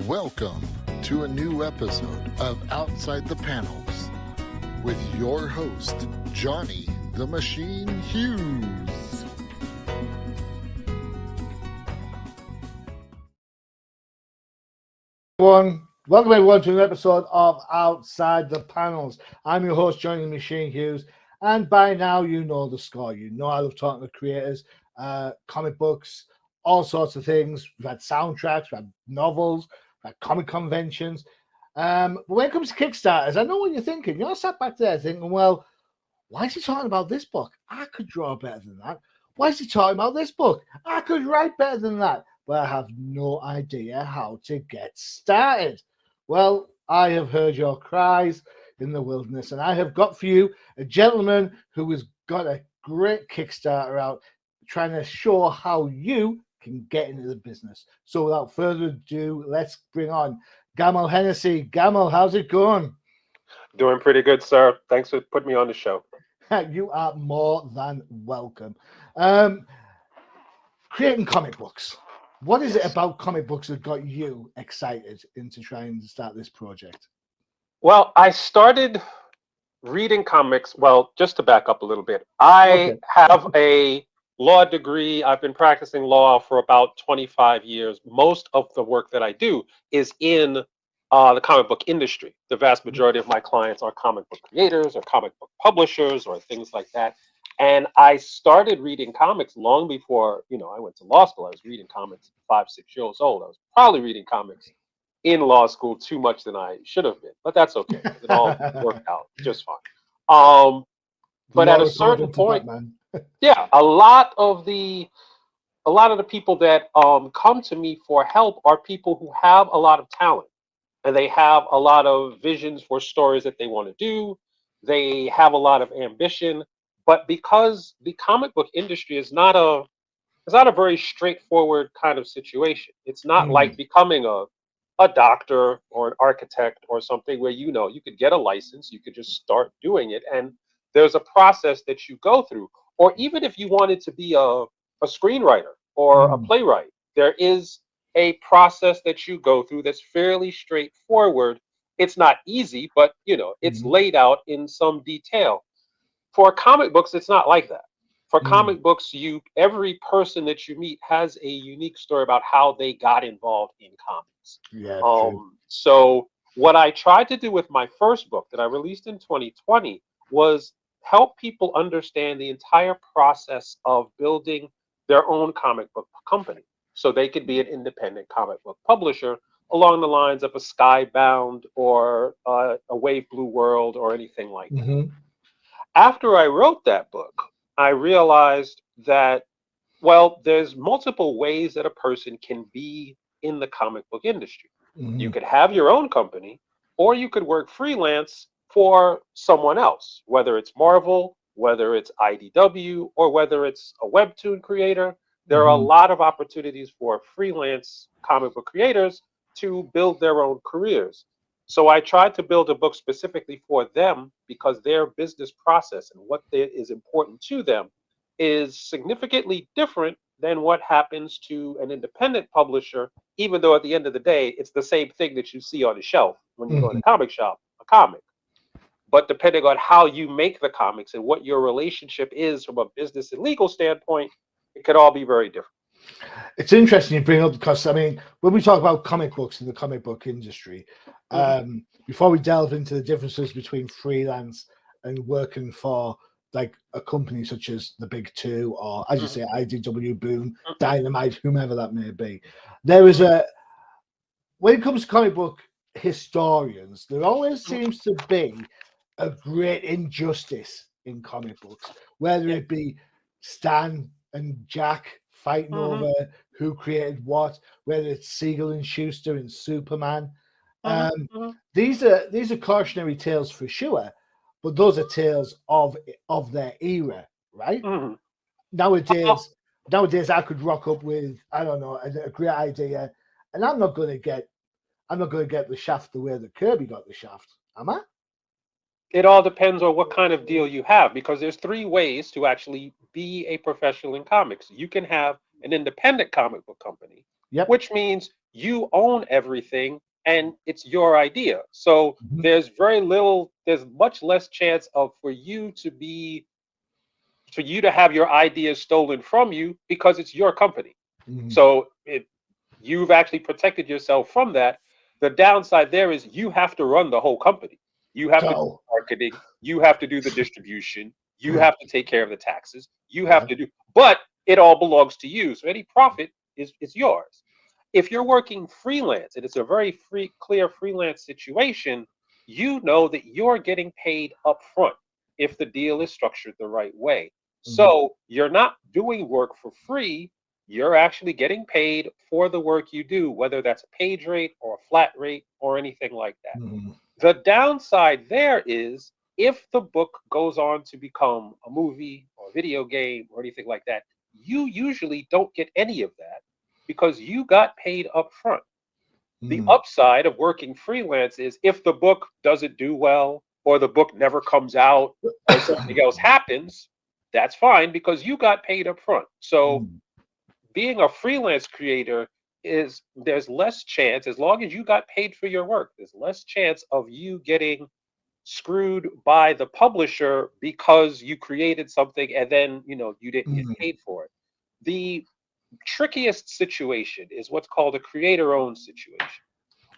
Welcome to a new episode of Outside the Panels with your host, Johnny the Machine Hughes. Welcome everyone to an episode of Outside the Panels. I'm your host, Johnny the Machine Hughes, and by now you know the score. You know I love talking to creators, comic books, all sorts of things. We've had soundtracks, we've had novels, we've had comic conventions. But when it comes to Kickstarters, I know what you're thinking. You're sat back there thinking, well, why is he talking about this book? I could draw better than that. Why is he talking about this book? I could write better than that. But I have no idea how to get started. Well, I have heard your cries in the wilderness, and I have got for you a gentleman who has got a great Kickstarter out trying to show how you can get into the business. So without further ado, let's bring on Gamal Hennessy. Gamal, how's it going? Doing pretty good, sir. Thanks for putting me on the show. You are more than welcome. Creating comic books. What is it about comic books that got you excited into trying to start this project? Well, I started reading comics. Well, just to back up a little bit, I have a law degree. I've been practicing law for about 25 years. Most of the work that I do is in the comic book industry. The vast majority of my clients are comic book creators or comic book publishers or things like that. And I started reading comics long before, I went to law school. I was reading comics at 5, 6 years old. I was probably reading comics in law school too much than I should have been, but that's okay. It all worked out just fine. But at a certain point, yeah, a lot of the people that come to me for help are people who have a lot of talent and they have a lot of visions for stories that they want to do. They have a lot of ambition, but because the comic book industry is not a very straightforward kind of situation. It's not like becoming a doctor or an architect or something where you could get a license, you could just start doing it, and there's a process that you go through. Or even if you wanted to be a screenwriter or a playwright, there is a process that you go through that's fairly straightforward. It's not easy, but it's laid out in some detail. For comic books, it's not like that. For comic books, every person that you meet has a unique story about how they got involved in comics. Yeah, so what I tried to do with my first book that I released in 2020 was help people understand the entire process of building their own comic book company so they could be an independent comic book publisher along the lines of a Skybound or a Wave Blue World or anything like that. After I wrote that book, I realized that, well, there's multiple ways that a person can be in the comic book industry. You could have your own company, or you could work freelance for someone else, whether it's Marvel, whether it's IDW, or whether it's a webtoon creator. There are a lot of opportunities for freelance comic book creators to build their own careers. So I tried to build a book specifically for them because their business process and what is important to them is significantly different than what happens to an independent publisher, even though at the end of the day, it's the same thing that you see on the shelf when you go in a comic shop, a comic. But depending on how you make the comics and what your relationship is from a business and legal standpoint, it could all be very different. It's interesting you bring up because, I mean, when we talk about comic books in the comic book industry, before we delve into the differences between freelance and working for like a company such as the Big Two or, as you say, IDW, Boom, Dynamite, whomever that may be, there is when it comes to comic book historians, there always seems to be a great injustice in comic books, whether it be Stan and Jack fighting over who created what, whether it's Siegel and Schuster and Superman. These are cautionary tales for sure, but those are tales of their era, right? Nowadays, I could rock up with, I don't know, a great idea, and I'm not going to get the shaft the way that Kirby got the shaft, am I? It all depends on what kind of deal you have, because there's 3 ways to actually be a professional in comics. You can have an independent comic book company, which means you own everything and it's your idea. So Mhm. there's much less chance of for you to have your ideas stolen from you because it's your company. Mhm. So you've actually protected yourself from that. The downside there is you have to run the whole company. You have to do So, marketing, you have to do the distribution, you have to take care of the taxes, you have yeah. to do, but it all belongs to you. So any profit is yours. If you're working freelance and it's a very clear freelance situation, you know that you're getting paid up front if the deal is structured the right way. Mhm. So you're not doing work for free, you're actually getting paid for the work you do, whether that's a page rate or a flat rate or anything like that. Mhm. The downside there is if the book goes on to become a movie or a video game or anything like that, you usually don't get any of that because you got paid up front. The Mhm. upside of working freelance is if the book doesn't do well or the book never comes out or something else happens, that's fine because you got paid up front. So Mhm. being a freelance creator is there's less chance as long as you got paid for your work, there's less chance of you getting screwed by the publisher because you created something and then you didn't get Mhm. paid for it. The trickiest situation is what's called a creator owned situation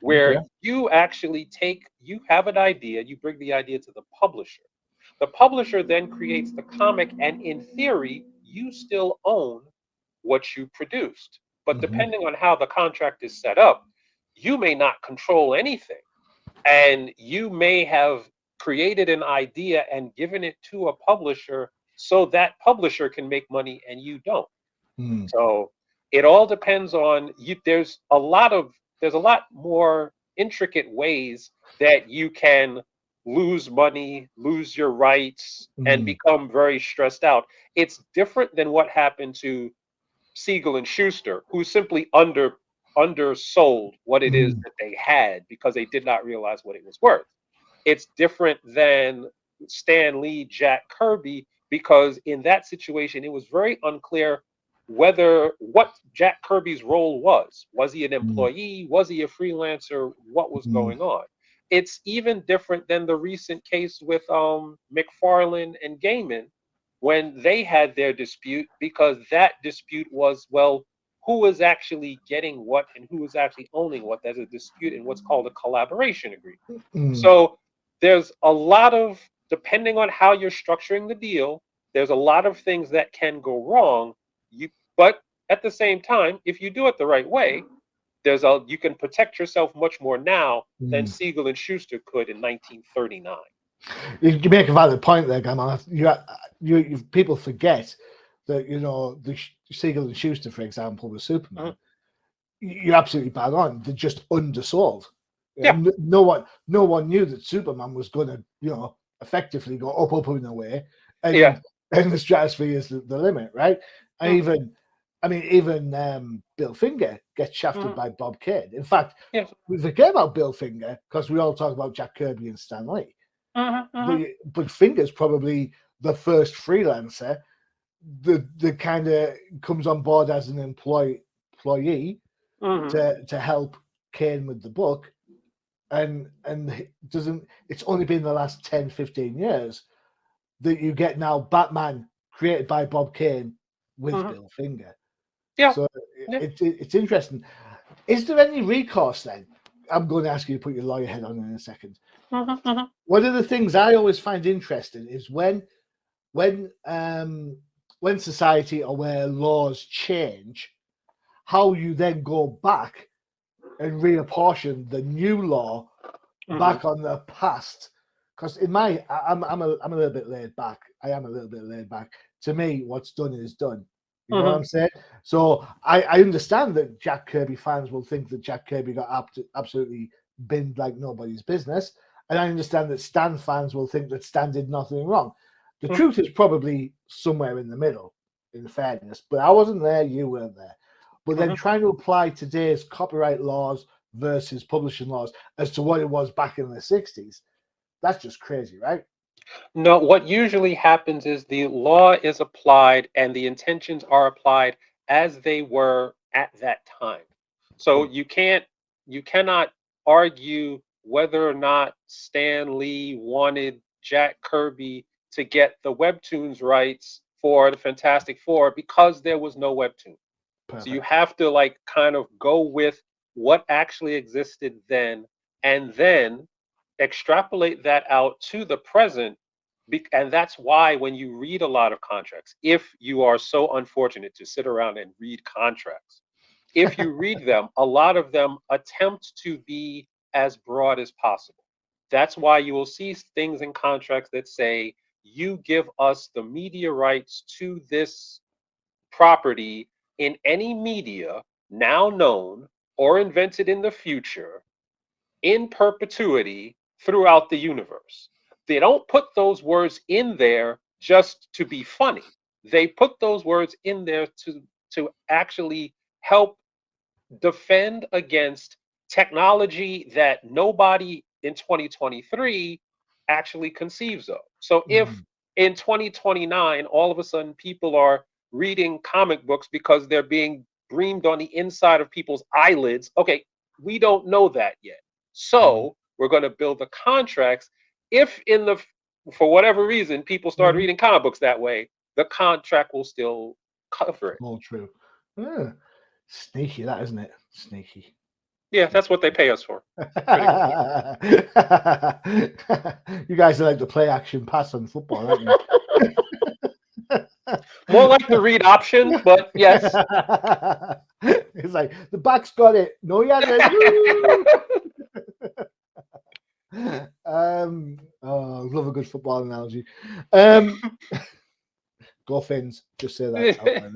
where Okay. you have an idea, you bring the idea to the publisher. The publisher then creates the comic, and in theory, you still own what you produced. But Mhm. depending on how the contract is set up, you may not control anything. And you may have created an idea and given it to a publisher so that publisher can make money and you don't. Mhm. So it all depends on you. There's a lot more intricate ways that you can lose money, lose your rights, and Mhm. become very stressed out. It's different than what happened to Siegel and Schuster, who simply undersold what it is Mhm. that they had because they did not realize what it was worth. It's different than Stan Lee, Jack Kirby, because in that situation, it was very unclear whether what Jack Kirby's role was. Was he an Mhm. employee? Was he a freelancer? What was Mhm. going on? It's even different than the recent case with McFarlane and Gaiman when they had their dispute because that dispute was, well, who was actually getting what and who was actually owning what. There's a dispute in what's called a collaboration agreement. Mhm. So there's a lot of, depending on how you're structuring the deal, there's a lot of things that can go wrong. But at the same time, if you do it the right way, you can protect yourself much more now than Mhm. Siegel and Schuster could in 1939. You make a valid point there, Gamal. People forget that the Siegel and Schuster, for example, with Mhm. Superman. You're absolutely bang on. They're just undersold. Yeah, No one knew that Superman was going to, effectively go up and away, yeah. and the stratosphere is the limit, right? And Mhm. even Bill Finger gets shafted Mhm. by Bob Kane. In fact, Yeah. we forget about Bill Finger because we all talk about Jack Kirby and Stan Lee. Mhm. But Mhm. but Finger's probably the first freelancer that kind of comes on board as an employee Mhm. to help Kane with the book, and doesn't it's only been the last 10-15 years that you get now Batman created by Bob Kane with Mhm. Bill Finger. Yeah. So Yeah. it's interesting. Is there any recourse then? I'm going to ask you to put your lawyer head on in a second. Mhm. Mhm. One of the things I always find interesting is when um when society or where laws change, how you then go back and reapportion the new law Mhm. back on the past. Because in my, I'm a little bit laid back. I am a little bit laid back. To me, what's done is done. You know what Mhm. I'm saying? So I understand that Jack Kirby fans will think that Jack Kirby got absolutely binned like nobody's business, and I understand that Stan fans will think that Stan did nothing wrong. The Mhm. truth is probably somewhere in the middle, in fairness. But I wasn't there, you weren't there. But then Mhm. trying to apply today's copyright laws versus publishing laws as to what it was back in the 60s, that's just crazy, right? No, what usually happens is the law is applied and the intentions are applied as they were at that time. So you cannot argue whether or not Stan Lee wanted Jack Kirby to get the webtoons rights for the Fantastic Four because there was no webtoon. So you Perfect. have to like kind of go with what actually existed then and then extrapolate that out to the present. And that's why when you read a lot of contracts, if you are so unfortunate to sit around and read contracts, if you read them, a lot of them attempt to be as broad as possible. That's why you will see things in contracts that say, you give us the media rights to this property in any media now known or invented in the future in perpetuity throughout the universe. They don't put those words in there just to be funny. They put those words in there to actually help defend against technology that nobody in 2023 actually conceives of. So if Mhm. in 2029 all of a sudden people are reading comic books because they're being dreamed on the inside of people's eyelids, okay, we don't know that yet. Mhm. So we're going to build the contracts. If in the for whatever reason people start Mhm. reading comic books that way, the contract will still cover it. All true. Yeah. Sneaky, that isn't it? Sneaky. Yeah, that's what they pay us for, pretty much. You guys are like the play action pass on football, aren't you? More like the read option, but yes. It's like the back's got it. No, he hasn't. Woo! Oh, I love a good football analogy. Um, Go Finns. Just say that out there.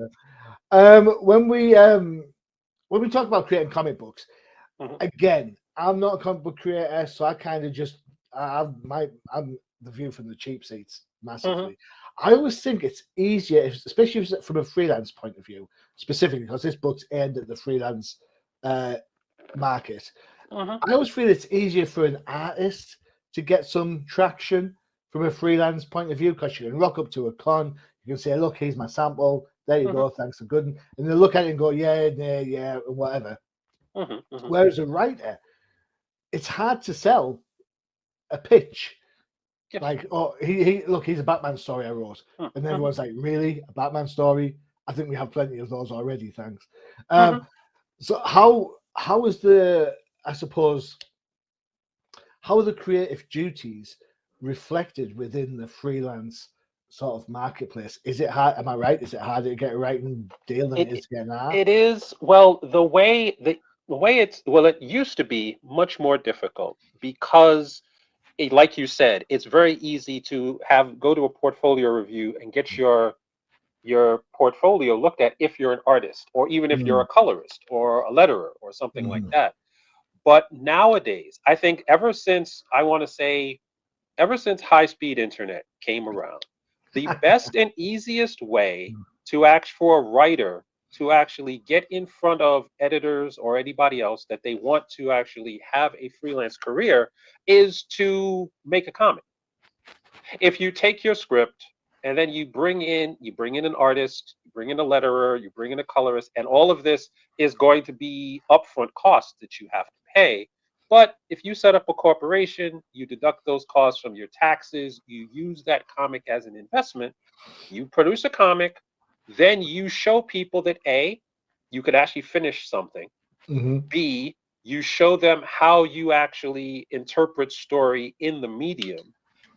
When we talk about creating comic books, Mhm, again, I'm not a comic book creator, so I kind of just I'm the view from the cheap seats mhm, massively. I always think it's easier, especially if it's from a freelance point of view, specifically because this book's aimed at the freelance uh, market. mhm, I always feel it's easier for an artist to get some traction from a freelance point of view because you can rock up to a con, you can say, "Look, here's my sample. There you mhm, go. Thanks for good." And they look at it and go, "Yeah, yeah, yeah," and whatever. mhm, mhm. Whereas a writer, it's hard to sell a pitch. Yes. Like, oh, he look, he's a Batman story I wrote, Mm, and mhm, everyone's like, really, a Batman story? I think we have plenty of those already. Thanks. mhm. So how is the I suppose how are the creative duties reflected within the freelance sort of marketplace? Is it hard? Am I right? Is it harder to get a writing deal than it is It to get an art? it is well the way it's well it used to be much more difficult because like you said, it's very easy to have go to a portfolio review and get your portfolio looked at if you're an artist or even if you're Mm, a colorist or a letterer or something like mhm, that. But nowadays, I think ever since I want to say ever since high speed internet came around, the best and easiest way to ask for a writer to actually get in front of editors or anybody else that they want to actually have a freelance career is to make a comic. If you take your script and then you bring in an artist, you bring in a letterer, you bring in a colorist, and all of this is going to be upfront costs that you have to pay. But if you set up a corporation, you deduct those costs from your taxes, you use that comic as an investment, you produce a comic, then you show people that A, you could actually finish something. mhm, B, you show them how you actually interpret story in the medium.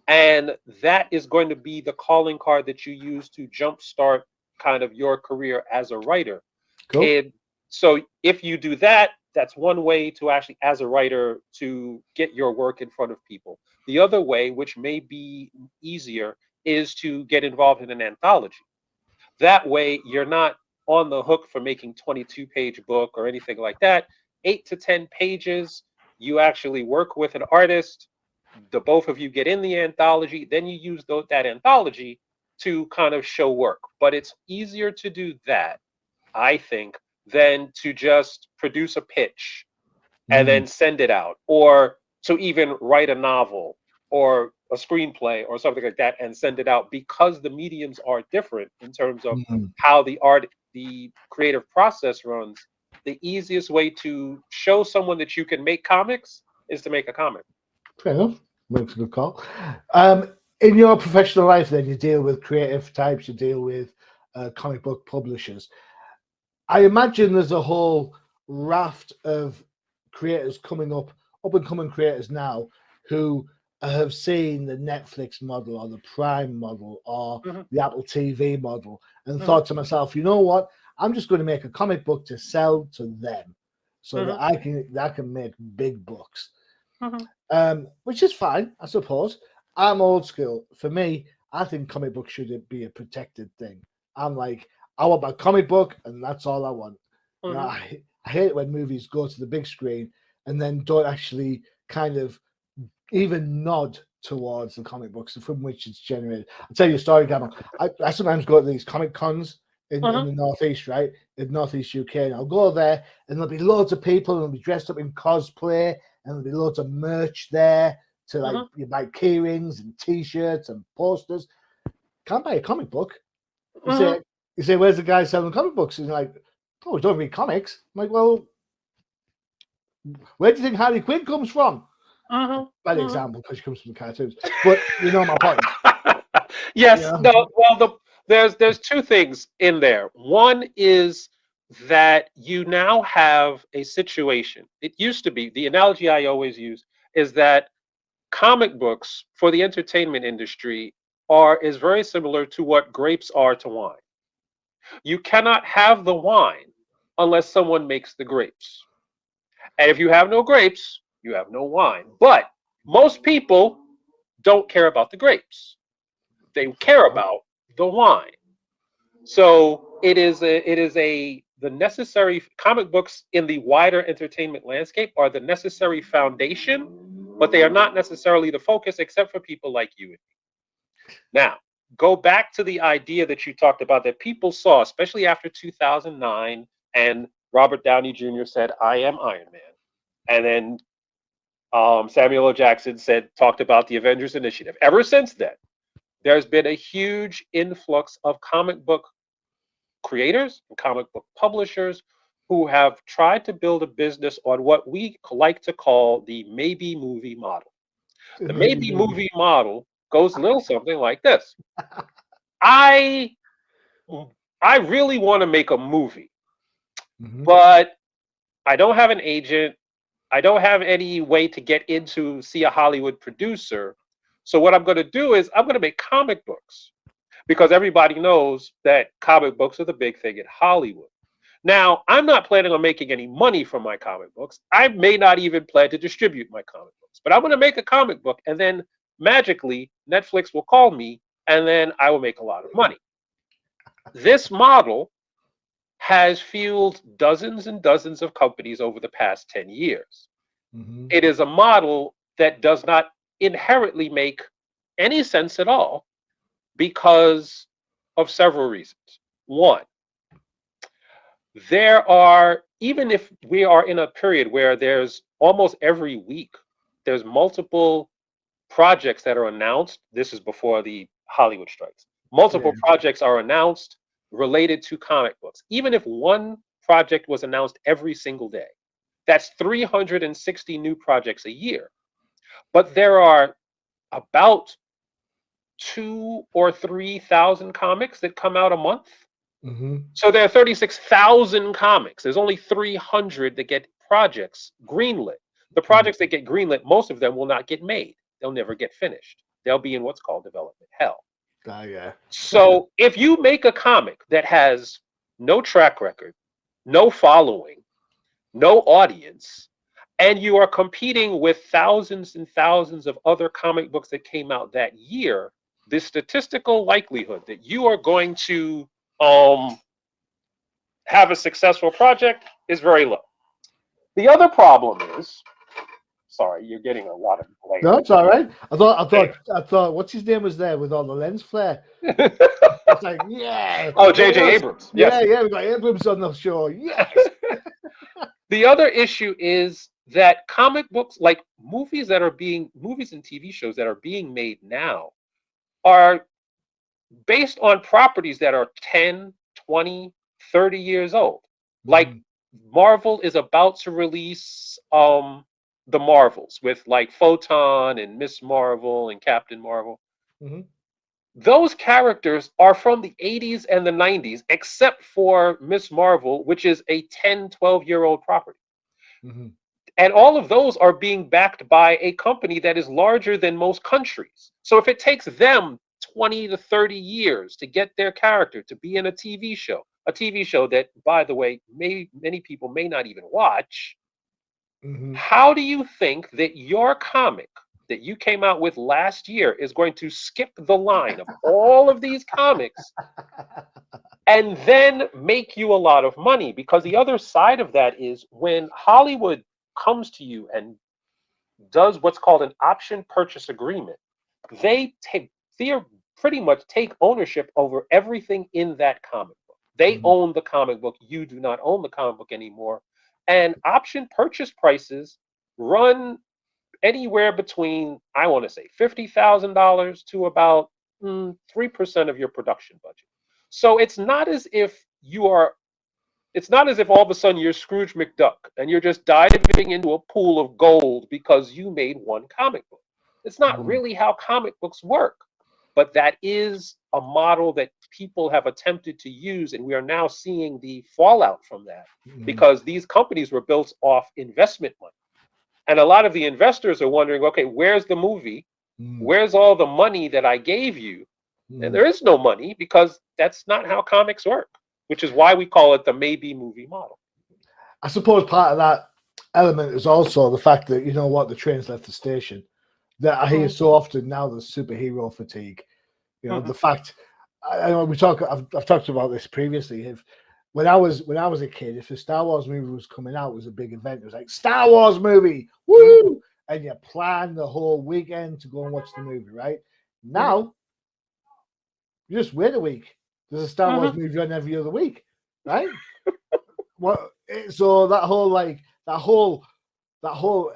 And that is going to be the calling card that you use to jumpstart kind of your career as a writer. cool. And so if you do that, that's one way to actually, as a writer, to get your work in front of people. The other way, which may be easier, is to get involved in an anthology. That way, you're not on the hook for making 22-page book or anything like that. 8 to 10 pages. You actually work with an artist. The both of you get in the anthology. Then you use that anthology to kind of show work. But it's easier to do that, I think, than to just produce a pitch and Mm, then send it out, or to even write a novel or a screenplay or something like that and send it out because the mediums are different in terms of mm, how the creative process runs. the easiest way to show someone that you can make comics is to make a comic. Fair enough. Makes a good call. In your professional life, then you deal with creative types, you deal with comic book publishers. I imagine there's a whole raft of creators coming up and coming creators now who have seen the Netflix model or the Prime model or the Apple TV model and thought to myself, you know what? I'm just going to make a comic book to sell to them so that I can make big bucks. Which is fine, I suppose. I'm old school. For me, I think comic books should be a protected thing. I'm like, I want my comic book, and that's all I want. You know, I hate it when movies go to the big screen and then don't actually kind of even nod towards the comic books from which it's generated. I'll tell you a story, Gamal. I sometimes go to these comic cons in the Northeast, right? In Northeast UK, and I'll go there, and there'll be loads of people, and they'll be dressed up in cosplay, and there'll be loads of merch there to like you buy key rings and T-shirts and posters. Can't buy a comic book. You say, where's the guy selling comic books? And you're like, oh, we don't read comics. I'm like, well, where do you think Harley Quinn comes from? Bad example because she comes from cartoons, but you know my point. Yes. Yeah. No. Well, there's two things in there. One is that you now have a situation. It used to be, the analogy I always use is that comic books for the entertainment industry is very similar to what grapes are to wine. You cannot have the wine unless someone makes the grapes. And if you have no grapes, you have no wine. But most people don't care about the grapes. They care about the wine. So the necessary comic books in the wider entertainment landscape are the necessary foundation, but they are not necessarily the focus except for people like you and me. Now, go back to the idea that you talked about that people saw, especially after 2009, and Robert Downey Jr. said, "I am Iron Man." And then Samuel L. Jackson talked about the Avengers Initiative. Ever since then, there's been a huge influx of comic book creators and comic book publishers who have tried to build a business on what we like to call the maybe movie model. The maybe movie model goes a little something like this. I really want to make a movie, but I don't have an agent. I don't have any way to get into see a Hollywood producer. So what I'm going to do is I'm going to make comic books because everybody knows that comic books are the big thing in Hollywood. Now, I'm not planning on making any money from my comic books. I may not even plan to distribute my comic books, but I'm going to make a comic book and then magically Netflix will call me and then I will make a lot of money. This model has fueled dozens and dozens of companies over the past 10 years. It is a model that does not inherently make any sense at all because of several reasons. One, even if we are in a period where there's almost every week, there's multiple projects that are announced. This is before the Hollywood strikes. Multiple projects are announced related to comic books. Even if one project was announced every single day, that's 360 new projects a year. But there are about 2,000 or 3,000 comics that come out a month. So there are 36,000 comics. There's only 300 that get projects greenlit. The projects that get greenlit, most of them will not get made. They'll never get finished. They'll be in what's called development hell. So if you make a comic that has no track record, no following, no audience, and you are competing with thousands and thousands of other comic books that came out that year, the statistical likelihood that you are going to have a successful project is very low. The other problem is, sorry, you're getting a lot of glare. No, it's all right. I thought, what's his name was there with all the lens flare? It's like, yeah. Oh, J.J. Abrams. Yes. Yeah, we got Abrams on the show. Yes. The other issue is that comic books, like movies and TV shows that are being made now, are based on properties that are 10, 20, 30 years old. Like Marvel is about to release the Marvels with like Photon and Miss Marvel and Captain Marvel. Hmm. Those characters are from the 80s and the 90s, except for Miss Marvel, which is a 10, 12-year-old property. Hmm. And all of those are being backed by a company that is larger than most countries. So if it takes them 20 to 30 years to get their character to be in a TV show that, by the way, many people may not even watch, Hmm. how do you think that your comic that you came out with last year is going to skip the line of all of these comics and then make you a lot of money? Because the other side of that is when Hollywood comes to you and does what's called an option purchase agreement, they pretty much take ownership over everything in that comic book. They Hmm. own the comic book. You do not own the comic book anymore. And option purchase prices run anywhere between, I want to say, $50,000 to about 3% of your production budget. So it's not as if all of a sudden you're Scrooge McDuck and you're just diving into a pool of gold because you made one comic book. It's not Hmm. really how comic books work, but that is a model that people have attempted to use, and we are now seeing the fallout from that Hmm. because these companies were built off investment money. And a lot of the investors are wondering, okay, where's the movie? Hmm. Where's all the money that I gave you? And Hmm. there is no money because that's not how comics work, which is why we call it the maybe movie model. I suppose part of that element is also the fact that, you know what, the train's left the station. That I hear Mhm, so often now, there's superhero fatigue. You know, mhm, the fact, I know we talk. I've talked about this previously. If when I was a kid, if a Star Wars movie was coming out, it was a big event. It was like Star Wars movie, mhm, woo! And you plan the whole weekend to go and watch the movie. Right mhm, now, you just wait a week. There's a Star Wars mhm, movie on every other week, right? What? So that whole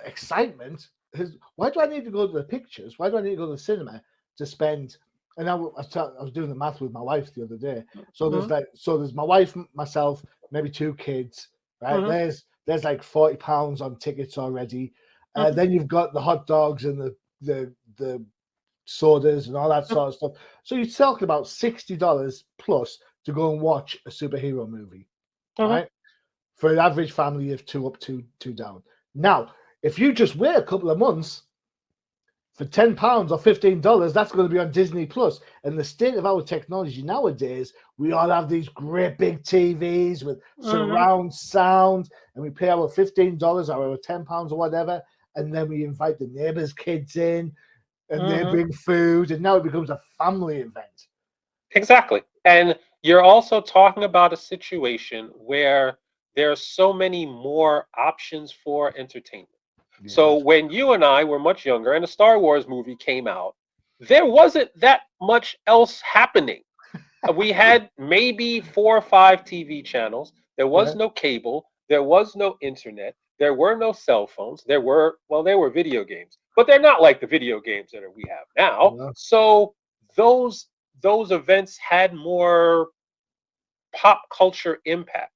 excitement is, why do I need to go to the pictures? Why do I need to go to the cinema to spend? And I was doing the math with my wife the other day. So mhm, there's my wife, myself, maybe two kids, right? mhm, There's like £40 on tickets already. mhm, Then you've got the hot dogs and the sodas and all that mhm, sort of stuff. So you're talking about $60 plus to go and watch a superhero movie, mhm, right? For an average family of two up, two down. Now, if you just wait a couple of months for £10 or $15, that's going to be on Disney Plus. And the state of our technology nowadays, we all have these great big TVs with mhm, surround sound, and we pay our $15 or our £10 or whatever, and then we invite the neighbors' kids in, and they mhm. bring food, and now it becomes a family event. Exactly. And you're also talking about a situation where there are so many more options for entertainment. So Yes. when you and I were much younger and a Star Wars movie came out, there wasn't that much else happening. We had maybe 4 or 5 TV channels. There Yeah. was no cable. There was no internet. There were no cell phones. There were video games, but they're not like the video games that we have now. Yeah. So those those events had more pop culture impact.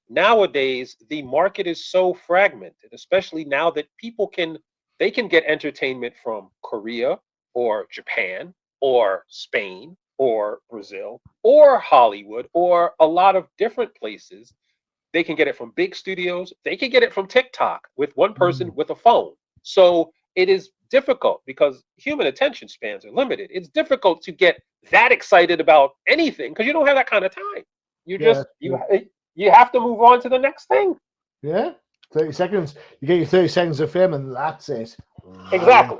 Nowadays, the market is so fragmented, especially now that they can get entertainment from Korea or Japan or Spain or Brazil or Hollywood or a lot of different places. They can get it from big studios. They can get it from TikTok with one person Mm. with a phone. So it is difficult because human attention spans are limited. It's difficult to get that excited about anything because you don't have that kind of time. You Yeah. just you have to move on to the next thing. Yeah. 30 seconds. You get your 30 seconds of fame, and that's it. Exactly.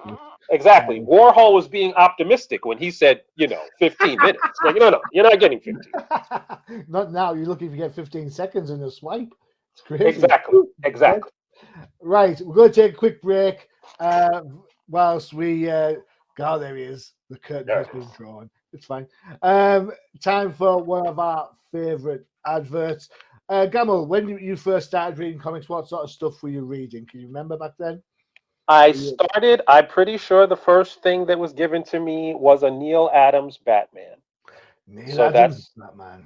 Exactly. Warhol was being optimistic when he said, 15 minutes. Like, no, you're not getting 15. Not now. You're looking to get 15 seconds in a swipe. It's crazy. Exactly. Exactly. Right. We're going to take a quick break. Uh, whilst we, God, there he is. The curtain All has right. been drawn. It's fine. Time for one of our favorite adverts. Gamal, when you first started reading comics, what sort of stuff were you reading? Can you remember back then? I'm pretty sure the first thing that was given to me was a Neil Adams Batman. Neil So Adams, that's, that man.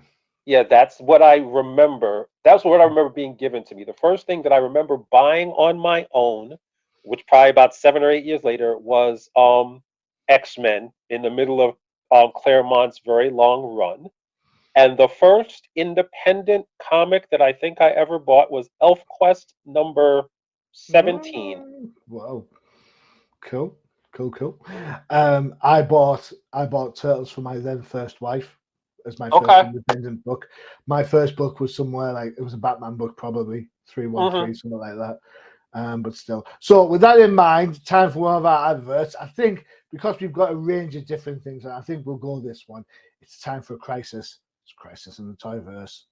Yeah, that's what I remember. That's what I remember being given to me. The first thing that I remember buying on my own, which probably about 7 or 8 years later, was X-Men in the middle of Claremont's very long run. And the first independent comic that I think I ever bought was ElfQuest number 17. Wow, cool, cool, cool. I bought Turtles for my then first wife as my first Okay. independent book. My first book was somewhere like it was a Batman book, probably 313, something like that. But still. So with that in mind, time for one of our adverts. I think because we've got a range of different things, I think we'll go this one. It's time for a crisis. It's Crisis in the Toyverse.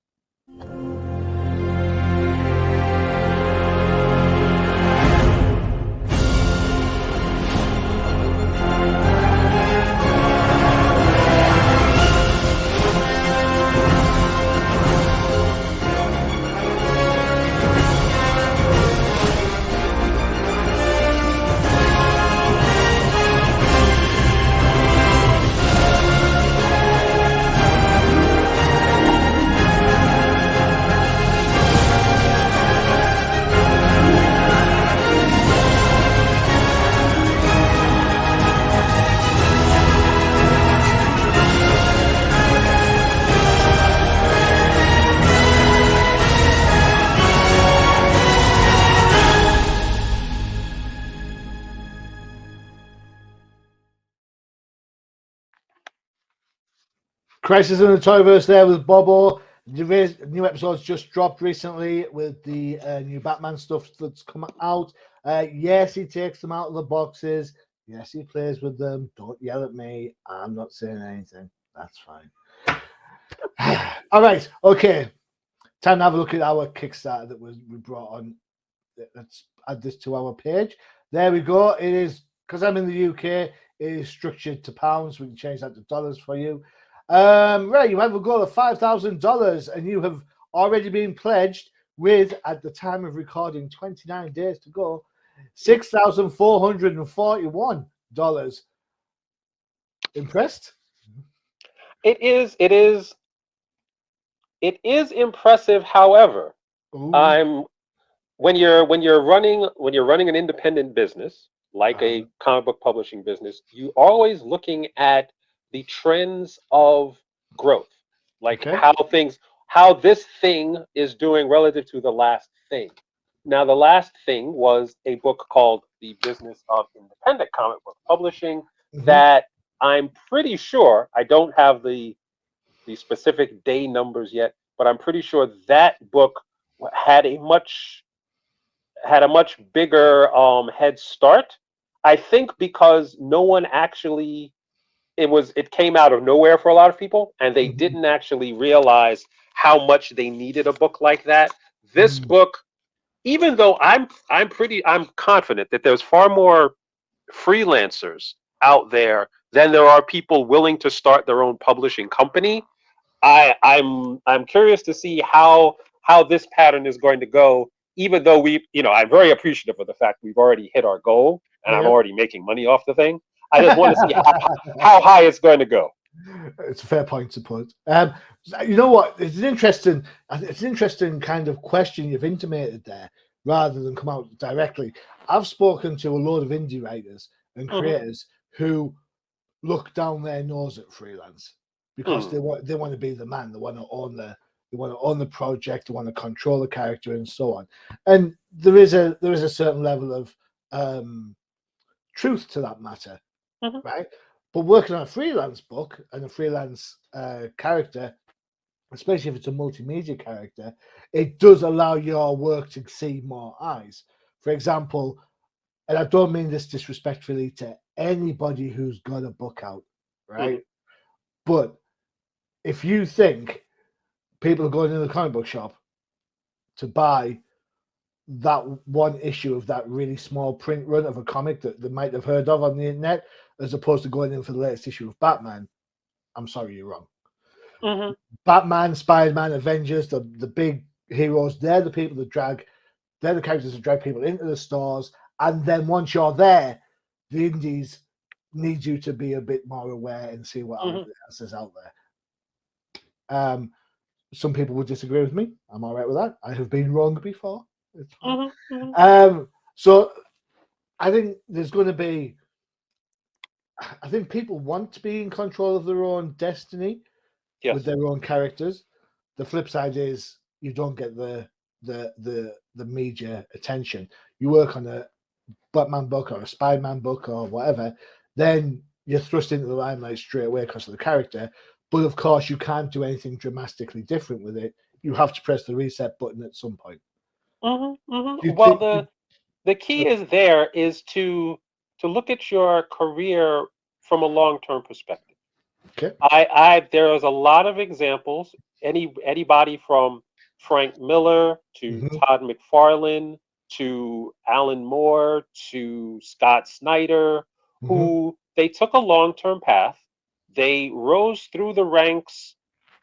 Crisis in the Toyverse there with Bobo. New episodes just dropped recently with the new Batman stuff that's come out. Yes, he takes them out of the boxes. Yes, he plays with them. Don't yell at me. I'm not saying anything. That's fine. All right. Okay. Time to have a look at our Kickstarter that we brought on. Let's add this to our page. There we go. It is, because I'm in the UK, it is structured to pounds. We can change that to dollars for you. Right, you have a goal of $5,000 and you have already been pledged with, at the time of recording, 29 days to go, $6,441. Impressed? It is impressive. However, Ooh. I'm when you're running an independent business like a comic book publishing business, you always looking at the trends of growth, like Okay. how this thing is doing relative to the last thing. Now, the last thing was a book called The Business of Independent Comic Book Publishing that I'm pretty sure, I don't have the specific day numbers yet, but I'm pretty sure that book had a much bigger head start. I think because no one actually, it came out of nowhere for a lot of people, and they didn't actually realize how much they needed a book like that. This book, even though I'm confident that there's far more freelancers out there than there are people willing to start their own publishing company. I'm curious to see how this pattern is going to go. Even though I'm very appreciative of the fact we've already hit our goal and I'm already making money off the thing. I just want to see how high it's going to go. It's a fair point to put. You know what? It's an interesting kind of question you've intimated there, rather than come out directly. I've spoken to a load of indie writers and creators who look down their nose at freelance because they want to be the man. They want to own the project. They want to control the character and so on. And there is a certain level of truth to that matter, right? But working on a freelance book and a freelance character, especially if it's a multimedia character, it does allow your work to see more eyes. For example, and I don't mean this disrespectfully to anybody who's got a book out, right? But if you think people are going to the comic book shop to buy that one issue of that really small print run of a comic that they might have heard of on the internet, as opposed to going in for the latest issue of Batman, I'm sorry, you're wrong. Batman, Spider-Man, Avengers, the big heroes, they're the characters that drag people into the stores. And then once you're there, the indies need you to be a bit more aware and see what else is out there. Some people would disagree with me. I'm all right with that. I have been wrong before. It's fine. So I think there's going to be. I think people want to be in control of their own destiny with their own characters. The flip side is you don't get the media attention. You work on a Batman book or a Spider-Man book or whatever, then you're thrust into the limelight straight away because of the character. But of course, you can't do anything dramatically different with it. You have to press the reset button at some point. Well, the key is to look at your career from a long-term perspective. Okay. There is a lot of examples. Anybody from Frank Miller to Todd McFarlane to Alan Moore to Scott Snyder, who they took a long-term path. They rose through the ranks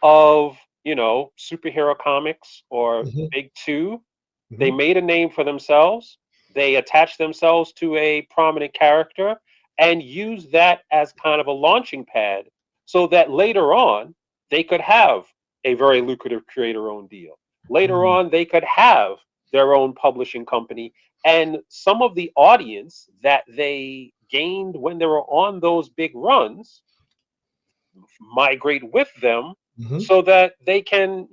of, superhero comics or big two. They made a name for themselves. They attached themselves to a prominent character and used that as kind of a launching pad so that later on they could have a very lucrative creator-owned deal. Later on, they could have their own publishing company. And some of the audience that they gained when they were on those big runs migrate with them so that they can,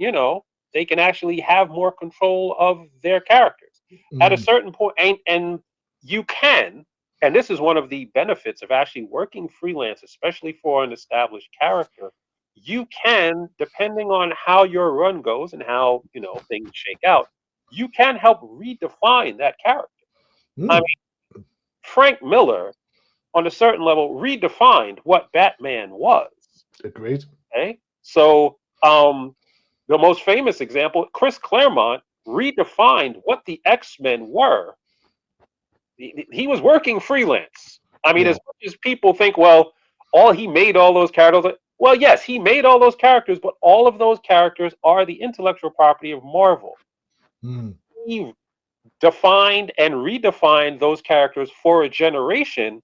they can actually have more control of their characters. At a certain point, and you can, and this is one of the benefits of actually working freelance, especially for an established character, you can, depending on how your run goes and how, things shake out, you can help redefine that character. I mean, Frank Miller, on a certain level, redefined what Batman was. Agreed. Okay, so the most famous example, Chris Claremont redefined what the X-Men were. He was working freelance. I mean, as much as people think, well, he made all those characters. Well, yes, he made all those characters, but all of those characters are the intellectual property of Marvel. He defined and redefined those characters for a generation.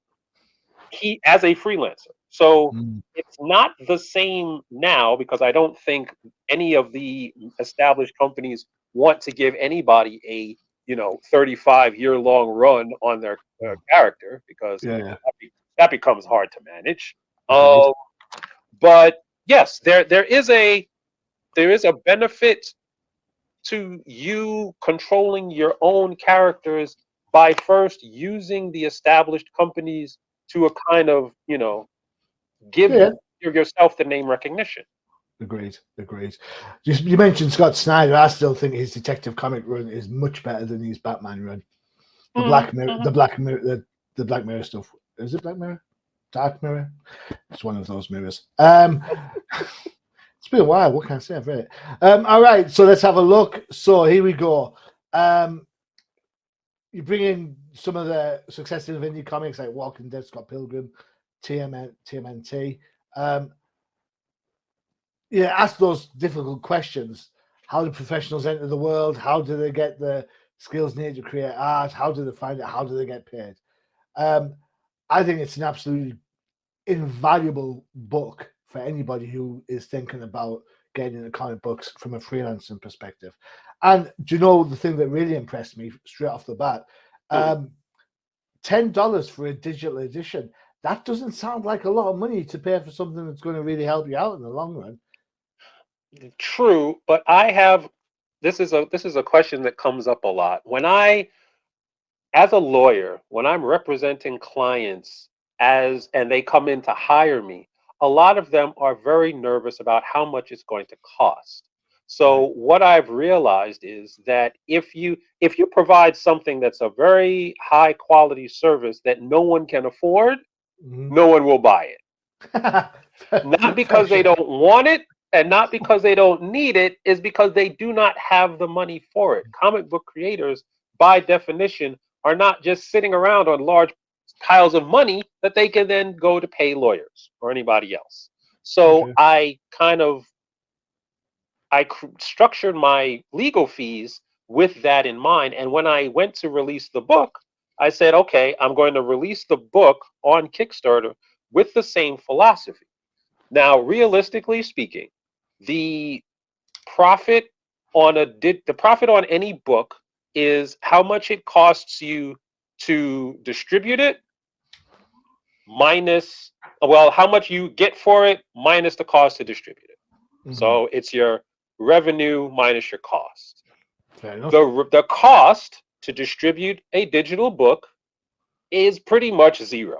He as a freelancer. So it's not the same now because I don't think any of the established companies want to give anybody a 35-year long run on their character because that becomes hard to manage. But yes, there is a benefit to you controlling your own characters by first using the established companies to a kind of give yourself the name recognition. Agreed. You mentioned Scott Snyder. I still think his Detective Comic run is much better than his Batman run. The Black Mirror, the Black Mirror stuff. Is it Black Mirror? Dark Mirror? It's one of those mirrors. It's been a while. What can I say? I've read it. All right, so let's have a look. So here we go. You bring in some of the successes of indie comics like Walking Dead, Scott Pilgrim, TMNT. Ask those difficult questions. How do professionals enter the world? How do they get the skills needed to create art? How do they find it? How do they get paid? I think it's an absolutely invaluable book for anybody who is thinking about getting into comic books from a freelancing perspective. And do you know the thing that really impressed me straight off the bat? $10 for a digital edition. That doesn't sound like a lot of money to pay for something that's going to really help you out in the long run. True, but this is a question that comes up a lot. As a lawyer, when I'm representing clients and they come in to hire me, a lot of them are very nervous about how much it's going to cost. So what I've realized is that if you provide something that's a very high quality service that no one can afford, no one will buy it. Not because they don't want it and not because they don't need it, is because they do not have the money for it. Comic book creators, by definition, are not just sitting around on large piles of money that they can then go to pay lawyers or anybody else. So I structured my legal fees with that in mind. And when I went to release the book, I said, okay, I'm going to release the book on Kickstarter with the same philosophy. Now, realistically speaking, the profit on the profit on any book is how much it costs you to distribute it minus, well, how much you get for it minus the cost to distribute it. So it's your revenue minus your cost. Fair enough. The cost to distribute a digital book is pretty much zero.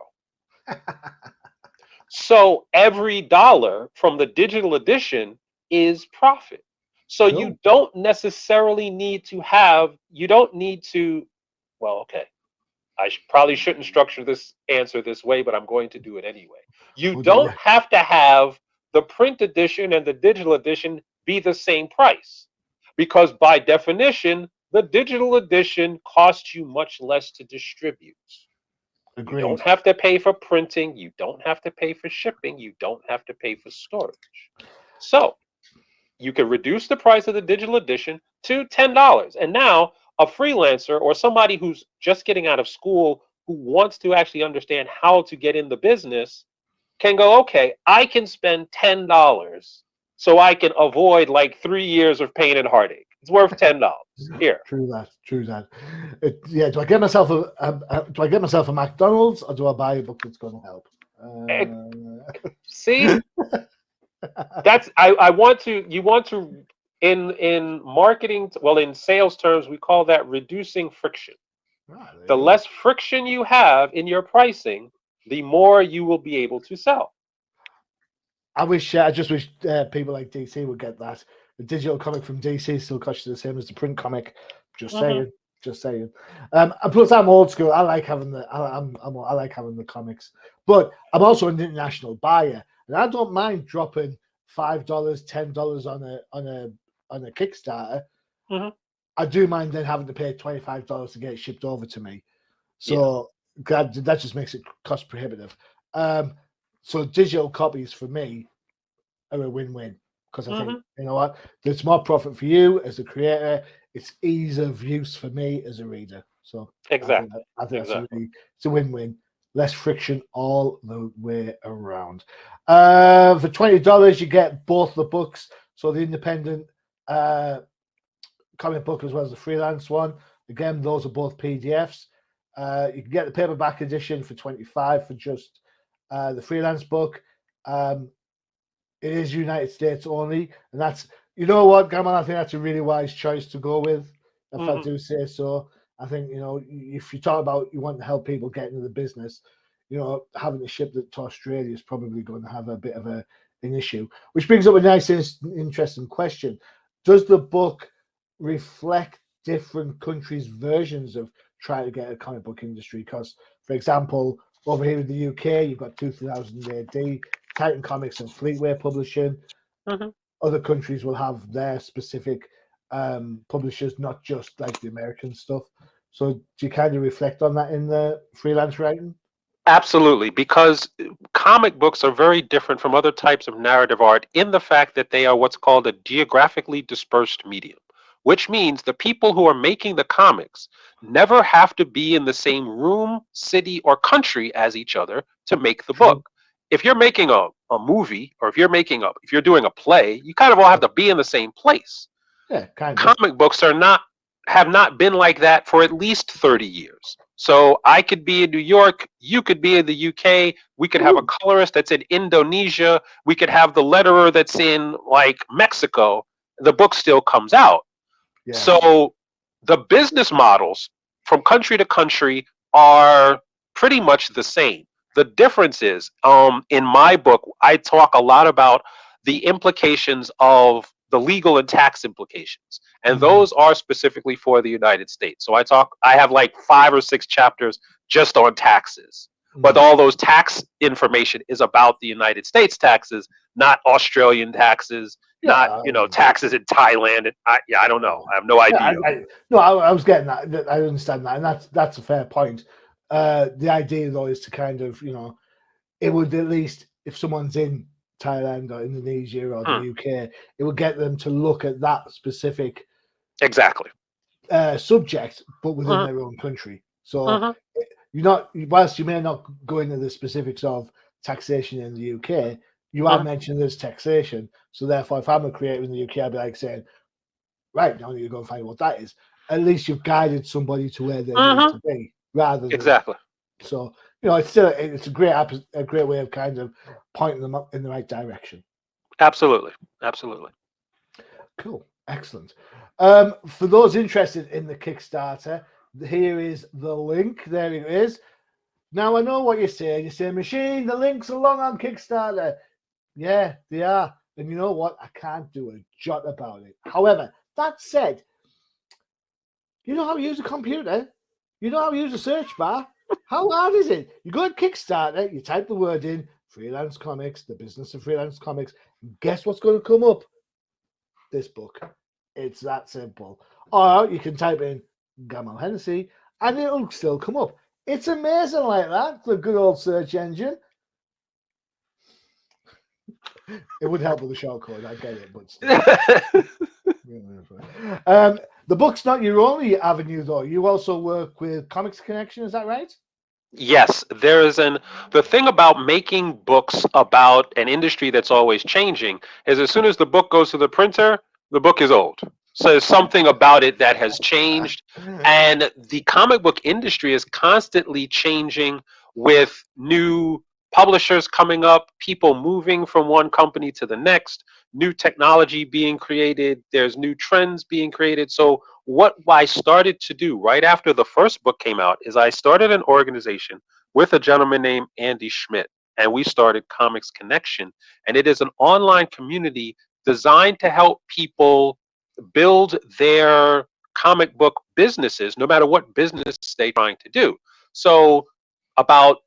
So every dollar from the digital edition is profit. So Cool. you don't necessarily need to well, okay. I probably shouldn't structure this answer this way, but I'm going to do it anyway. You We'll do, don't yeah. have to have the print edition and the digital edition be the same price, because by definition, the digital edition costs you much less to distribute. You Agreed. don't have to pay for printing. You don't have to pay for shipping. You don't have to pay for storage. So you can reduce the price of the digital edition to $10. And now a freelancer or somebody who's just getting out of school who wants to actually understand how to get in the business can go, okay, I can spend $10 so I can avoid like 3 years of pain and heartache. It's worth $10. Here. True that. Yeah. Do I get myself a McDonald's, or do I buy a book that's going to help? See, that's you want to in marketing, well, in sales terms, we call that reducing friction. The less friction you have in your pricing, the more you will be able to sell. I just wish people like DC would get that. The digital comic from DC still costs you the same as the print comic. Just saying. And plus, I'm old school. I like having I like having the comics, but I'm also an international buyer, and I don't mind dropping $5, $10 on a Kickstarter. I do mind then having to pay $25 to get it shipped over to me. So that just makes it cost prohibitive. So digital copies for me are a win-win, because I think, you know what, there's more profit for you as a creator. It's ease of use for me as a reader. So exactly, I think it's a win-win. Less friction all the way around. For $20, you get both the books, so the independent comic book as well as the freelance one. Again, those are both PDFs. You can get the paperback edition for $25 for just the freelance book. It is United States only, and that's, you know what, Gamal, I think that's a really wise choice to go with, if I do say so. I think, you know, if you talk about you want to help people get into the business, you know, having to ship it to Australia is probably going to have a bit of an issue. Which brings up a nice, interesting question. Does the book reflect different countries' versions of trying to get a comic book industry? Because, for example, over here in the UK, you've got 2000 AD, Titan Comics and Fleetway Publishing. Other countries will have their specific publishers, not just like the American stuff. So do you kind of reflect on that in the freelance writing? Absolutely, because comic books are very different from other types of narrative art in the fact that they are what's called a geographically dispersed medium, which means the people who are making the comics never have to be in the same room, city, or country as each other to make the book. If you're making a movie, or if you're doing a play, you kind of all have to be in the same place. Yeah, kind of. Comic books have not been like that for at least 30 years. So I could be in New York, you could be in the UK, we could have a colorist that's in Indonesia, we could have the letterer that's in like Mexico, the book still comes out. Yeah. So the business models from country to country are pretty much the same. The difference is, in my book, I talk a lot about the implications of the legal and tax implications. And those are specifically for the United States. So I have like 5 or 6 chapters just on taxes. But all those tax information is about the United States taxes, not Australian taxes, not, taxes in Thailand. I don't know. I have no idea. I was getting that. I understand that. And that's a fair point. The idea, though, is to kind of, it would, at least if someone's in Thailand or Indonesia or the UK, it would get them to look at that specific subject, but within their own country. So whilst you may not go into the specifics of taxation in the UK, you are mentioning there's taxation. So therefore, if I'm a creator in the UK, I'd be like saying, right, now you need to go and find what that is. At least you've guided somebody to where they need to be, rather than Exactly. So it's a great way of kind of pointing them up in the right direction. Absolutely. Absolutely. Cool, excellent. For those interested in the Kickstarter, here is the link. There it is. Now I know what you're saying. You're saying, Machine, the links are long on Kickstarter. Yeah, they are. And you know what? I can't do a jot about it. However, that said, you know how to use a computer? You know how to use a search bar? How hard is it? You go to Kickstarter, you type the word in, freelance comics, the business of freelance comics, and guess what's going to come up? This book. It's that simple. Or you can type in Gamal Hennessy, and it'll still come up. It's amazing like that, the good old search engine. It would help with the shortcode, I get it, but still. The book's not your only avenue, though. You also work with Comics Connection, is that right? Yes, there is the thing about making books about an industry that's always changing is as soon as the book goes to the printer, the book is old. So there's something about it that has changed. And the comic book industry is constantly changing with new publishers coming up, people moving from one company to the next, new technology being created, there's new trends being created. So what I started to do right after the first book came out is I started an organization with a gentleman named Andy Schmidt, and we started Comics Connection. And it is an online community designed to help people build their comic book businesses, no matter what business they're trying to do. So, about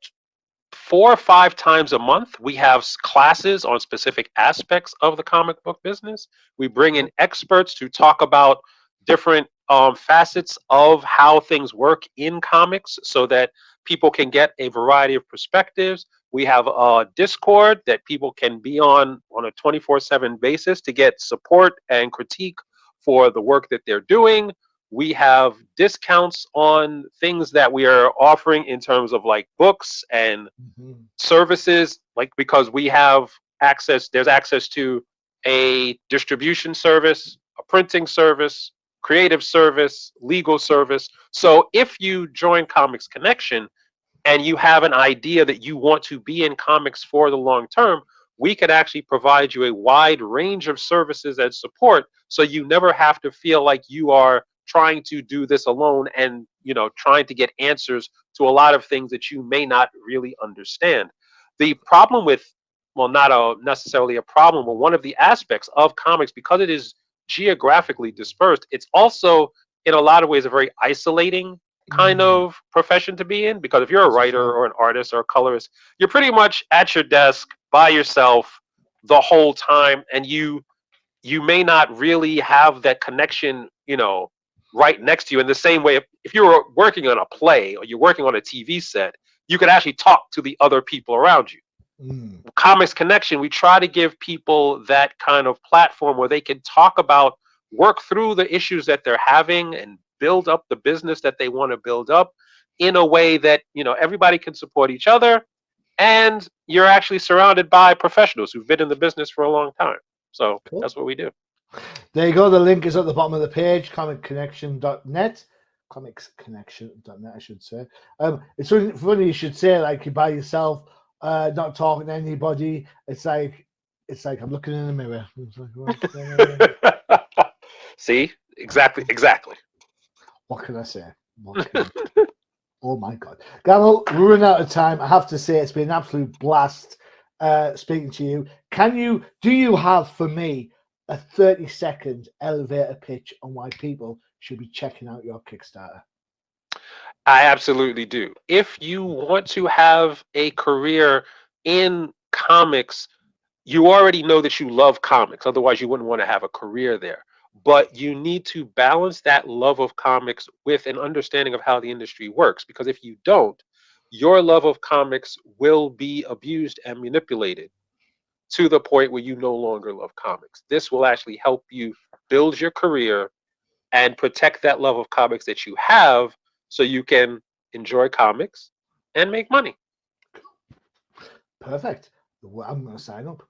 4 or 5 times a month, we have classes on specific aspects of the comic book business. We bring in experts to talk about different facets of how things work in comics so that people can get a variety of perspectives. We have a Discord that people can be on a 24/7 basis to get support and critique for the work that they're doing. We have discounts on things that we are offering in terms of like books and services, like because we have access, there's access to a distribution service, a printing service, creative service, legal service. So if you join Comics Connection and you have an idea that you want to be in comics for the long term, we could actually provide you a wide range of services and support so you never have to feel like you are trying to do this alone and trying to get answers to a lot of things that you may not really understand. The problem with, well, not necessarily a problem, but one of the aspects of comics, because it is geographically dispersed, it's also in a lot of ways a very isolating kind of profession to be in, because if you're a writer or an artist or a colorist, you're pretty much at your desk by yourself the whole time, and you may not really have that connection right next to you in the same way. If you were working on a play or you're working on a TV set, you could actually talk to the other people around you. Comics Connection, we try to give people that kind of platform where they can talk about, work through the issues that they're having and build up the business that they want to build up in a way that everybody can support each other, and you're actually surrounded by professionals who've been in the business for a long time. So That's what we do. There you go. The link is at the bottom of the page, comiccconnection.net. Comicsconnection.net, I should say. It's funny you should say, like, you're by yourself, not talking to anybody. It's like I'm looking in the mirror. See, exactly. What can I say? Oh my God, Gamal, we're running out of time. I have to say, it's been an absolute blast speaking to you. Do you have for me a 30-second elevator pitch on why people should be checking out your Kickstarter? I absolutely do. If you want to have a career in comics, you already know that you love comics. Otherwise, you wouldn't want to have a career there. But you need to balance that love of comics with an understanding of how the industry works. Because if you don't, your love of comics will be abused and manipulated to the point where you no longer love comics. This will actually help you build your career and protect that love of comics that you have so you can enjoy comics and make money. Perfect. I'm going to sign up.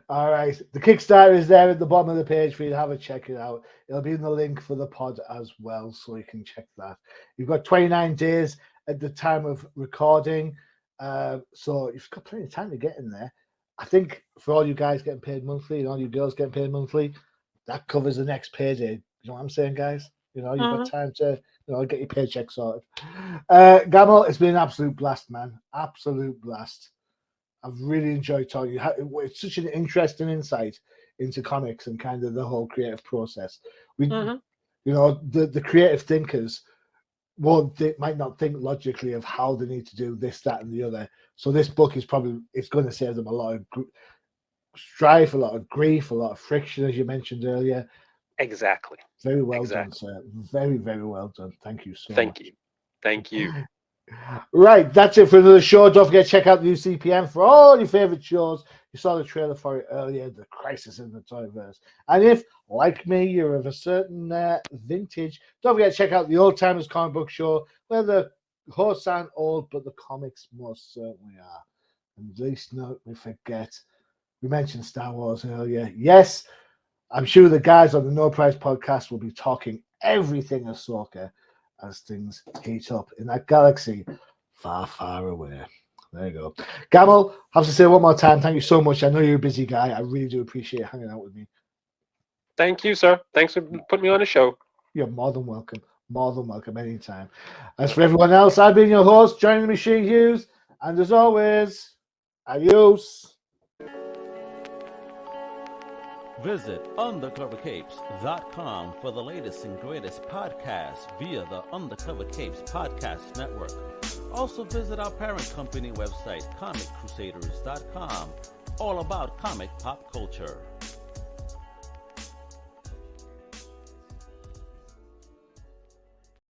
All right. The Kickstarter is there at the bottom of the page for you to have a check it out. It'll be in the link for the pod as well, so you can check that. You've got 29 days at the time of recording, so you've got plenty of time to get in there. I think for all you guys getting paid monthly and all you girls getting paid monthly, that covers the next payday. You know what I'm saying, guys? You've got time to get your paycheck sorted. Gamal, it's been an absolute blast, man. Absolute blast. I've really enjoyed talking. It's such an interesting insight into comics and kind of the whole creative process. The creative thinkers might not think logically of how they need to do this, that, and the other. So this book is it's going to save them a lot of strife, a lot of grief, a lot of friction, as you mentioned earlier. Exactly. Very well done, sir. Very, very well done. Thank you so much. Thank you. Right, that's it for another show. Don't forget to check out the UCPM for all your favorite shows. You saw the trailer for it earlier, The Crisis in the Toyverse. And if, like me, you're of a certain vintage, don't forget to check out the Old Timers Comic Book Show, where the hosts aren't old, but the comics most certainly are. And at least not we forget. We mentioned Star Wars earlier. Yes, I'm sure the guys on the No Price podcast will be talking everything Ahsoka as things heat up in that galaxy far, far away. There you go. Gamal, I have to say one more time, thank you so much. I know you're a busy guy. I really do appreciate hanging out with me. Thank you, sir. Thanks for putting me on the show. You're more than welcome. More than welcome anytime. As for everyone else, I've been your host, joining the machine, Hughes. And as always, adios. Visit undercovercapes.com for the latest and greatest podcasts via the Undercover Capes Podcast Network. Also visit our parent company website, comiccrusaders.com, all about comic pop culture.